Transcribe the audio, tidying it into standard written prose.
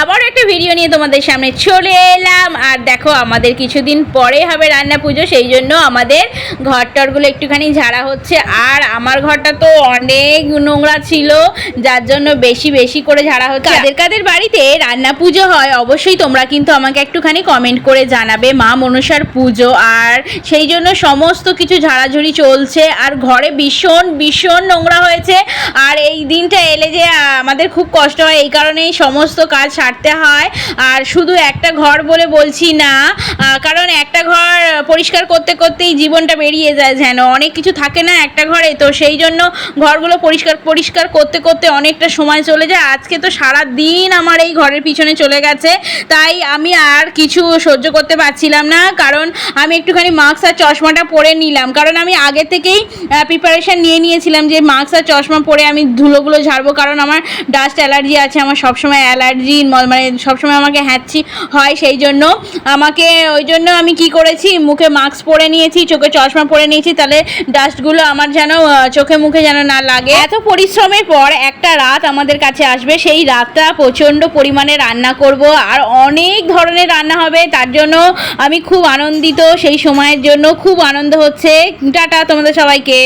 আবার একটা ভিডিও নিয়ে তোমাদের সামনে চলে এলাম। আর দেখো আমাদের কিছুদিন পরে হবে রান্না পুজো, সেই জন্য আমাদের ঘরটরগুলো একটুখানি ঝাড়া হচ্ছে। আর আমার ঘরটা তো অনেক নোংরা ছিল, যার জন্য বেশি বেশি করে ঝাড়া হচ্ছে। কাদের কাদের বাড়িতে রান্না পুজো হয় অবশ্যই তোমরা কিন্তু আমাকে একটুখানি কমেন্ট করে জানাবে। মা মনসার পুজো, আর সেই জন্য সমস্ত কিছু ঝাড়াঝুড়ি চলছে। আর ঘরে ভীষণ ভীষণ নোংরা হয়েছে। আর এই দিনটা এলে যে আমাদের খুব কষ্ট হয়, এই কারণেই সমস্ত কাজ সারতে হয়। আর শুধু একটা ঘর বলে বলছি না, কারণ একটা ঘর পরিষ্কার করতে করতেই জীবনটা বেরিয়ে যায়, যেন অনেক কিছু থাকে না একটা ঘরে। তো সেই জন্য ঘরগুলো পরিষ্কার করতে করতে অনেকটা সময় চলে যায়। আজকে তো সারা দিন আমার এই ঘরের পিছনে চলে গেছে, তাই আমি আর কিছু সহ্য করতে পারছিলাম না। কারণ আমি একটুখানি মাস্ক আর চশমাটা পরে নিলাম, কারণ আমি আগে থেকেই প্রিপারেশান নিয়ে নিয়েছিলাম যে মাস্ক আর চশমা পরে আমি ধুলোগুলো ঝাড়বো। কারণ আমার ডাস্ট অ্যালার্জি আছে, আমার সবসময় অ্যালার্জি, মানে সবসময় আমাকে হ্যাঁচি হয়। সেই জন্য ওই জন্য আমি কি করেছি, মুখে মাস্ক পরে নিয়েছি, চোখে চশমা পরে নিয়েছি, তাহলে ডাস্টগুলো আমার যেন চোখে মুখে যেন না লাগে। এত পরিশ্রমের পর একটা রাত আমাদের কাছে আসবে, সেই রাতটা প্রচণ্ড পরিমাণে রান্না করব, আর অনেক ধরনের রান্না হবে। তার জন্য আমি খুব আনন্দিত, সেই সময়ের জন্য খুব আনন্দ হচ্ছে। টাটা তোমাদের সবাইকে।